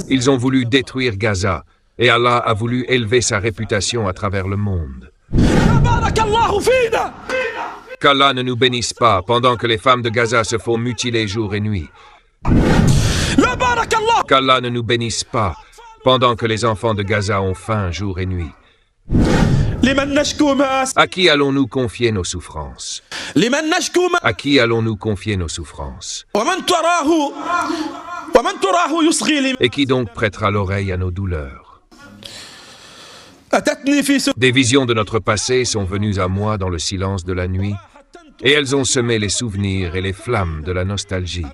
Ils ont voulu détruire Gaza, et Allah a voulu élever sa réputation à travers le monde. Qu'Allah ne nous bénisse pas pendant que les femmes de Gaza se font mutiler jour et nuit. Qu'Allah ne nous bénisse pas pendant que les enfants de Gaza ont faim jour et nuit. À qui allons-nous confier nos souffrances? À qui allons-nous confier nos souffrances? Et qui donc prêtera l'oreille à nos douleurs? Des visions de notre passé sont venues à moi dans le silence de la nuit, et elles ont semé les souvenirs et les flammes de la nostalgie.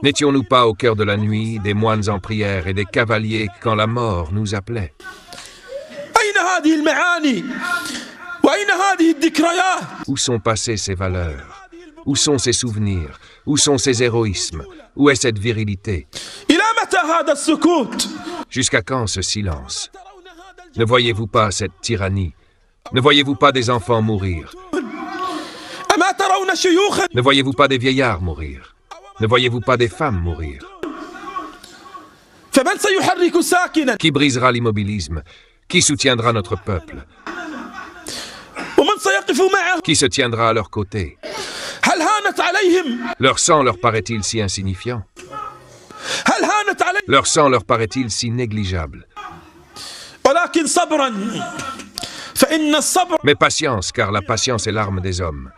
N'étions-nous pas au cœur de la nuit, des moines en prière et des cavaliers quand la mort nous appelait? Où sont passées ces valeurs? Où sont ces souvenirs? Où sont ces héroïsmes? Où est cette virilité? Jusqu'à quand ce silence? Ne voyez-vous pas cette tyrannie? Ne voyez-vous pas des enfants mourir? Ne voyez-vous pas des vieillards mourir? Ne voyez-vous pas des femmes mourir? Qui brisera l'immobilisme? Qui soutiendra notre peuple? Qui se tiendra à leur côté? Leur sang leur paraît-il si insignifiant? Leur sang leur paraît-il si négligeable? Mais patience, car la patience est l'arme des hommes.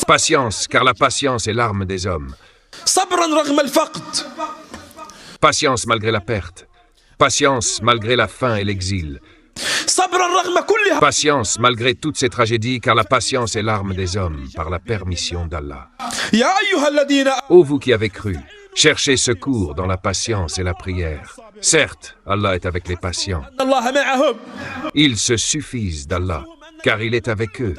Patience, car la patience est l'arme des hommes. Patience malgré la perte. Patience malgré la faim et l'exil. Patience malgré toutes ces tragédies, car la patience est l'arme des hommes, par la permission d'Allah. Ô vous qui avez cru, cherchez secours dans la patience et la prière. Certes, Allah est avec les patients. Ils se suffisent d'Allah, car il est avec eux.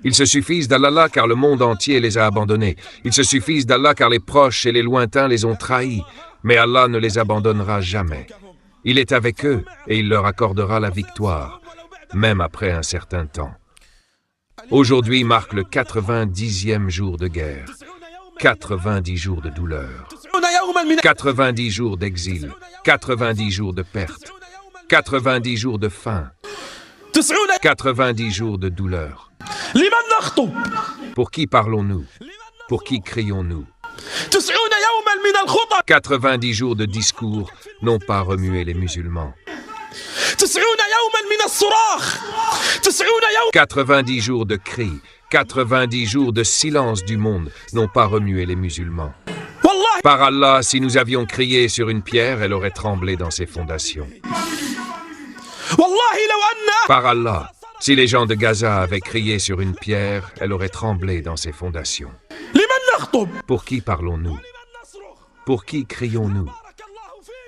Ils se suffisent d'Allah, car le monde entier les a abandonnés. Ils se suffisent d'Allah, car les proches et les lointains les ont trahis. Mais Allah ne les abandonnera jamais. Il est avec eux et il leur accordera la victoire, même après un certain temps. Aujourd'hui marque le 90e jour de guerre, 90 jours de douleur, 90 jours d'exil, 90 jours de perte, 90 jours de faim, 90 jours de douleur. Pour qui parlons-nous? Pour qui crions-nous? 90 jours de discours n'ont pas remué les musulmans. 90 jours de cris, 90 jours de silence du monde n'ont pas remué les musulmans. Par Allah, si nous avions crié sur une pierre, elle aurait tremblé dans ses fondations. Par Allah, si les gens de Gaza avaient crié sur une pierre, elle aurait tremblé dans ses fondations. Pour qui parlons-nous? Pour qui crions-nous?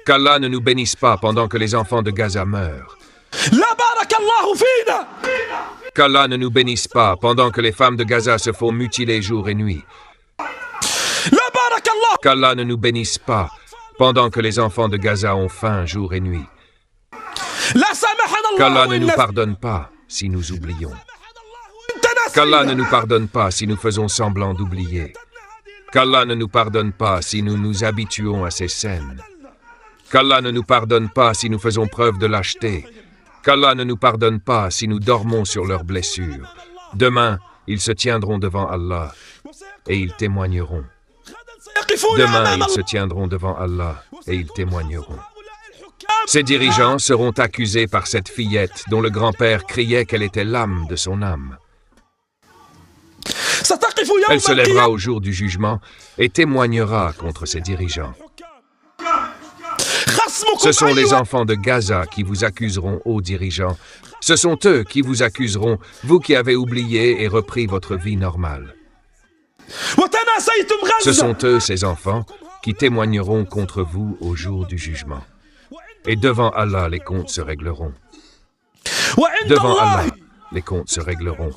Qu'Allah ne nous bénisse pas pendant que les enfants de Gaza meurent. Qu'Allah ne nous bénisse pas pendant que les femmes de Gaza se font mutiler jour et nuit. Qu'Allah ne nous bénisse pas pendant que les enfants de Gaza ont faim jour et nuit. Qu'Allah ne nous pardonne pas si nous oublions. Qu'Allah ne nous pardonne pas si nous faisons semblant d'oublier. Qu'Allah ne nous pardonne pas si nous nous habituons à ces scènes. Qu'Allah ne nous pardonne pas si nous faisons preuve de lâcheté. Qu'Allah ne nous pardonne pas si nous dormons sur leurs blessures. Demain, ils se tiendront devant Allah et ils témoigneront. Demain, ils se tiendront devant Allah et ils témoigneront. Ces dirigeants seront accusés par cette fillette dont le grand-père criait qu'elle était l'âme de son âme. Elle se lèvera au jour du jugement et témoignera contre ses dirigeants. Ce sont les enfants de Gaza qui vous accuseront, ô dirigeants. Ce sont eux qui vous accuseront, vous qui avez oublié et repris votre vie normale. Ce sont eux, ces enfants, qui témoigneront contre vous au jour du jugement. Et devant Allah, les comptes se régleront. Devant Allah, les comptes se régleront.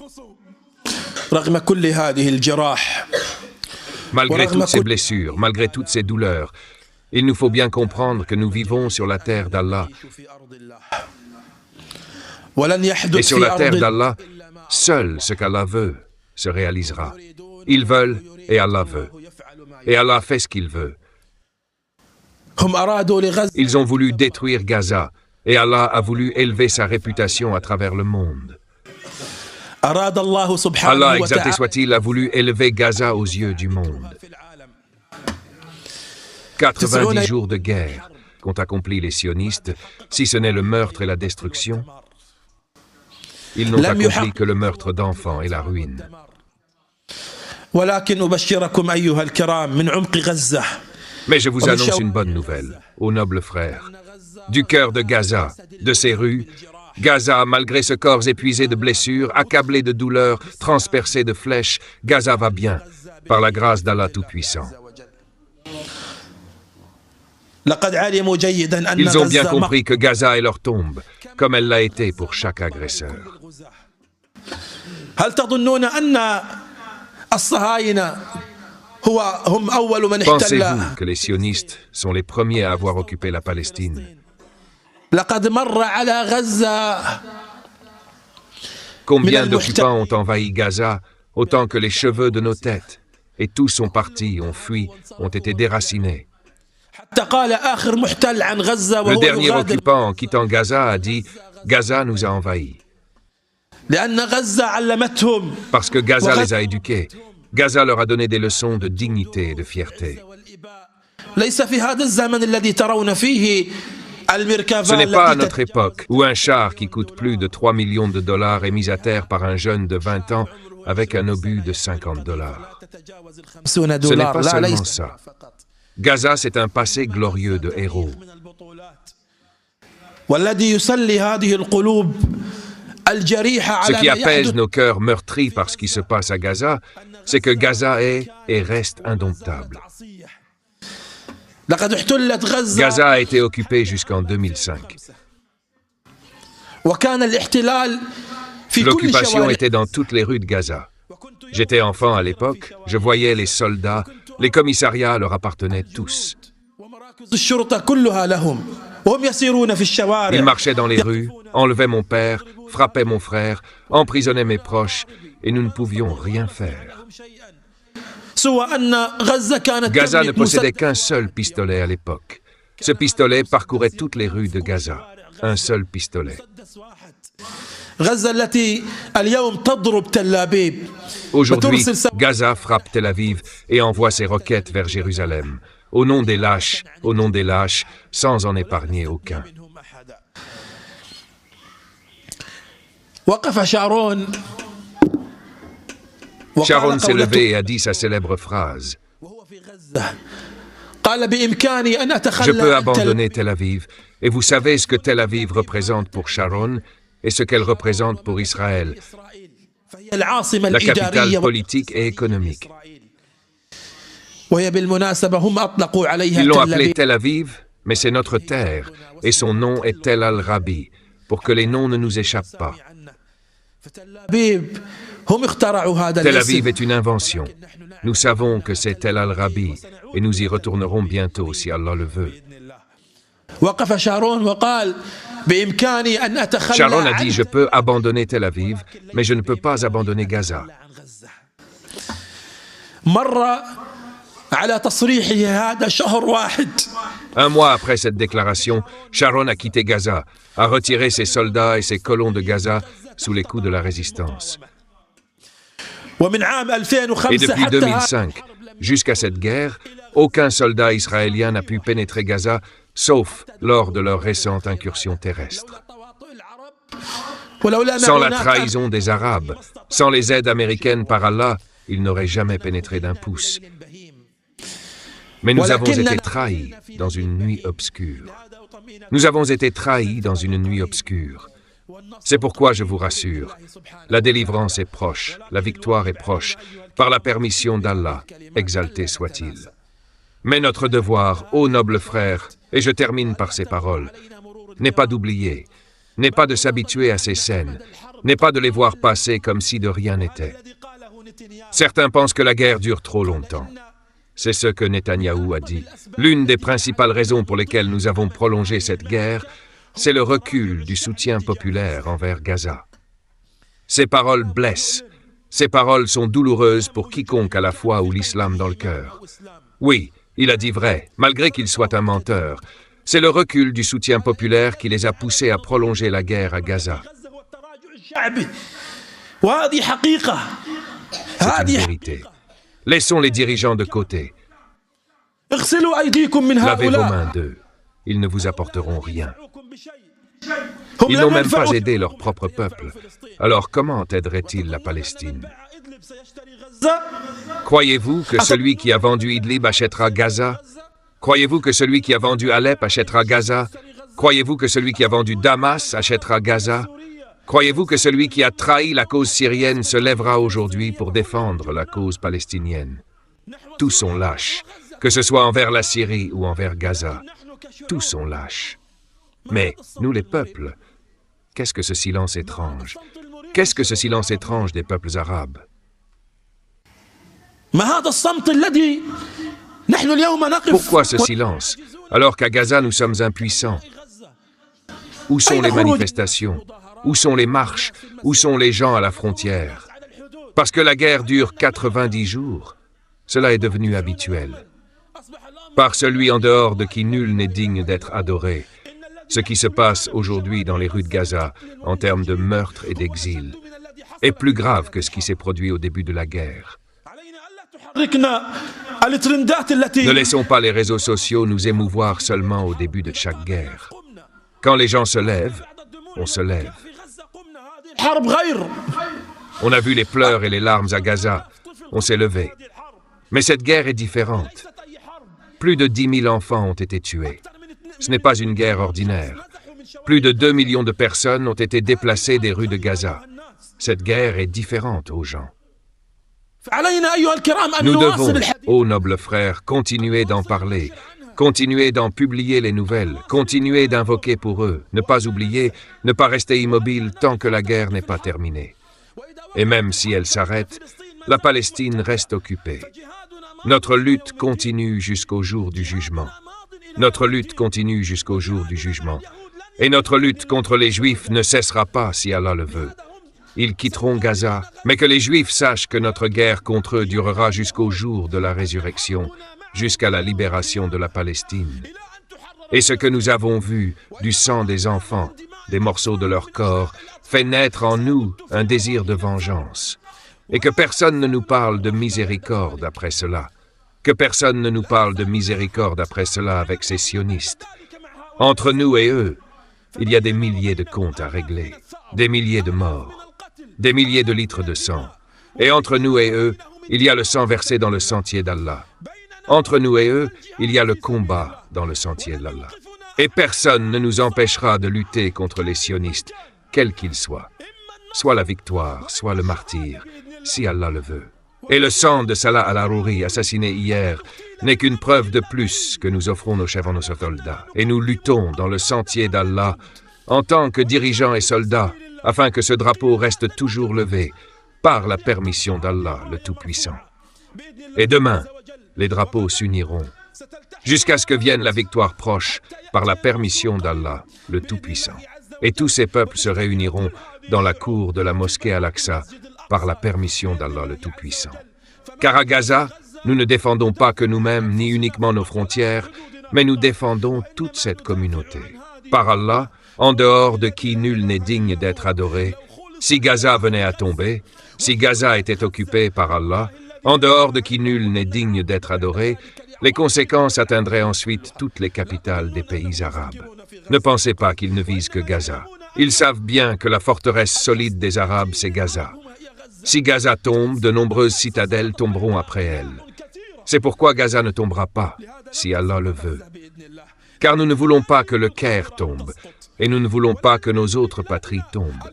Malgré toutes ces blessures, malgré toutes ces douleurs, il nous faut bien comprendre que nous vivons sur la terre d'Allah. Et sur la terre d'Allah, seul ce qu'Allah veut se réalisera. Ils veulent et Allah veut. et Allah fait ce qu'il veut. Ils ont voulu détruire Gaza, et Allah a voulu élever sa réputation à travers le monde. Allah, exalté soit-il, a voulu élever Gaza aux yeux du monde. 90 jours de guerre qu'ont accompli les sionistes, si ce n'est le meurtre et la destruction, ils n'ont accompli que le meurtre d'enfants et la ruine. Mais je vous annonce une bonne nouvelle, ô nobles frères. Du cœur de Gaza, de ses rues, Gaza, malgré ce corps épuisé de blessures, accablé de douleurs, transpercé de flèches, Gaza va bien, par la grâce d'Allah Tout-Puissant. Ils ont bien compris que Gaza est leur tombe, comme elle l'a été pour chaque agresseur. Pensez-vous que les sionistes sont les premiers à avoir occupé la Palestine? Combien d'occupants ont envahi Gaza, autant que les cheveux de nos têtes, et tous sont partis, ont fui, ont été déracinés. Le dernier occupant en quittant Gaza a dit « Gaza nous a envahis ». Parce que Gaza les a éduqués. Gaza leur a donné des leçons de dignité et de fierté. Ce n'est pas à notre époque où un char qui coûte plus de 3 millions de dollars est mis à terre par un jeune de 20 ans avec un obus de 50 dollars. Ce n'est pas seulement ça. Gaza, c'est un passé glorieux de héros. Ce qui apaise nos cœurs meurtris par ce qui se passe à Gaza, c'est que Gaza est et reste indomptable. Gaza a été occupée jusqu'en 2005. L'occupation était dans toutes les rues de Gaza. J'étais enfant à l'époque, je voyais les soldats, les commissariats leur appartenaient tous. Ils marchaient dans les rues, enlevaient mon père, frappaient mon frère, emprisonnaient mes proches, et nous ne pouvions rien faire. Gaza ne possédait qu'un seul pistolet à l'époque. Ce pistolet parcourait toutes les rues de Gaza. Un seul pistolet. Aujourd'hui, Gaza frappe Tel Aviv et envoie ses roquettes vers Jérusalem. Au nom des lâches, sans en épargner aucun. Sharon s'est levé et a dit sa célèbre phrase. Je peux abandonner Tel Aviv, et vous savez ce que Tel Aviv représente pour Sharon et ce qu'elle représente pour Israël, la capitale politique et économique. Ils l'ont appelée Tel Aviv, mais c'est notre terre, et son nom est Tel al-Rabi, pour que les noms ne nous échappent pas. Tel Aviv est une invention. Nous savons que c'est Tel al-Rabi, et nous y retournerons bientôt si Allah le veut. Sharon a dit, je peux abandonner Tel Aviv, mais je ne peux pas abandonner Gaza. Un mois après cette déclaration, Sharon a quitté Gaza, a retiré ses soldats et ses colons de Gaza sous les coups de la résistance. Et depuis 2005, jusqu'à cette guerre, aucun soldat israélien n'a pu pénétrer Gaza, sauf lors de leur récente incursion terrestre. Sans la trahison des Arabes, sans les aides américaines par Allah, ils n'auraient jamais pénétré d'un pouce. Mais nous avons été trahis dans une nuit obscure. Nous avons été trahis dans une nuit obscure. C'est pourquoi je vous rassure, la délivrance est proche, la victoire est proche, par la permission d'Allah, exalté soit-il. Mais notre devoir, ô nobles frères, et je termine par ces paroles, n'est pas d'oublier, n'est pas de s'habituer à ces scènes, n'est pas de les voir passer comme si de rien n'était. Certains pensent que la guerre dure trop longtemps. C'est ce que Netanyahou a dit. L'une des principales raisons pour lesquelles nous avons prolongé cette guerre, c'est le recul du soutien populaire envers Gaza. Ces paroles blessent. Ces paroles sont douloureuses pour quiconque a la foi ou l'islam dans le cœur. Oui, il a dit vrai, malgré qu'il soit un menteur. C'est le recul du soutien populaire qui les a poussés à prolonger la guerre à Gaza. C'est une vérité. Laissons les dirigeants de côté. Lavez vos mains d'eux. Ils ne vous apporteront rien. Ils n'ont même pas aidé leur propre peuple. Alors comment aideraient-ils la Palestine? Croyez-vous que celui qui a vendu Idlib achètera Gaza? Croyez-vous que celui qui a vendu Alep achètera Gaza? Croyez-vous que celui qui a vendu Damas achètera Gaza? Croyez-vous que celui qui a trahi la cause syrienne se lèvera aujourd'hui pour défendre la cause palestinienne? Tous sont lâches, que ce soit envers la Syrie ou envers Gaza. Tous sont lâches. Mais nous les peuples, qu'est-ce que ce silence étrange? Qu'est-ce que ce silence étrange des peuples arabes? Pourquoi ce silence, alors qu'à Gaza nous sommes impuissants? Où sont les manifestations? Où sont les marches? Où sont les gens à la frontière? Parce que la guerre dure 90 jours, cela est devenu habituel. Par celui en dehors de qui nul n'est digne d'être adoré. Ce qui se passe aujourd'hui dans les rues de Gaza, en termes de meurtre et d'exil, est plus grave que ce qui s'est produit au début de la guerre. Ne laissons pas les réseaux sociaux nous émouvoir seulement au début de chaque guerre. Quand les gens se lèvent, on se lève. On a vu les pleurs et les larmes à Gaza, on s'est levé. Mais cette guerre est différente. Plus de 10 000 enfants ont été tués. Ce n'est pas une guerre ordinaire. Plus de 2 millions de personnes ont été déplacées des rues de Gaza. Cette guerre est différente aux gens. Nous devons, ô nobles frères, continuer d'en parler, continuer d'en publier les nouvelles, continuer d'invoquer pour eux, ne pas oublier, ne pas rester immobile tant que la guerre n'est pas terminée. Et même si elle s'arrête, la Palestine reste occupée. Notre lutte continue jusqu'au jour du jugement. Notre lutte continue jusqu'au jour du jugement. Et notre lutte contre les Juifs ne cessera pas si Allah le veut. Ils quitteront Gaza, mais que les Juifs sachent que notre guerre contre eux durera jusqu'au jour de la résurrection, jusqu'à la libération de la Palestine. Et ce que nous avons vu, du sang des enfants, des morceaux de leur corps, fait naître en nous un désir de vengeance. Et que personne ne nous parle de miséricorde après cela. Que personne ne nous parle de miséricorde après cela avec ces sionistes. Entre nous et eux, il y a des milliers de comptes à régler, des milliers de morts, des milliers de litres de sang. Et entre nous et eux, il y a le sang versé dans le sentier d'Allah. Entre nous et eux, il y a le combat dans le sentier d'Allah. Et personne ne nous empêchera de lutter contre les sionistes, quels qu'ils soient. Soit la victoire, soit le martyre, si Allah le veut. Et le sang de Salah al-Harouri, assassiné hier, n'est qu'une preuve de plus que nous offrons nos chefs et nos soldats. Et nous luttons dans le sentier d'Allah en tant que dirigeants et soldats, afin que ce drapeau reste toujours levé, par la permission d'Allah, le Tout-Puissant. Et demain, les drapeaux s'uniront, jusqu'à ce que vienne la victoire proche, par la permission d'Allah, le Tout-Puissant. Et tous ces peuples se réuniront dans la cour de la mosquée Al-Aqsa, par la permission d'Allah, le Tout-Puissant. Car à Gaza, nous ne défendons pas que nous-mêmes, ni uniquement nos frontières, mais nous défendons toute cette communauté. Par Allah, en dehors de qui nul n'est digne d'être adoré, si Gaza venait à tomber, si Gaza était occupée par Allah, en dehors de qui nul n'est digne d'être adoré, les conséquences atteindraient ensuite toutes les capitales des pays arabes. Ne pensez pas qu'ils ne visent que Gaza. Ils savent bien que la forteresse solide des Arabes, c'est Gaza. Si Gaza tombe, de nombreuses citadelles tomberont après elle. C'est pourquoi Gaza ne tombera pas, si Allah le veut. Car nous ne voulons pas que le Caire tombe, et nous ne voulons pas que nos autres patries tombent.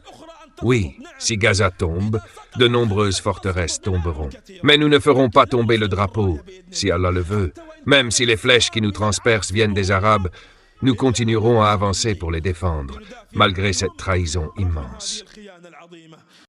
Oui, si Gaza tombe, de nombreuses forteresses tomberont. Mais nous ne ferons pas tomber le drapeau, si Allah le veut. Même si les flèches qui nous transpercent viennent des Arabes, nous continuerons à avancer pour les défendre, malgré cette trahison immense.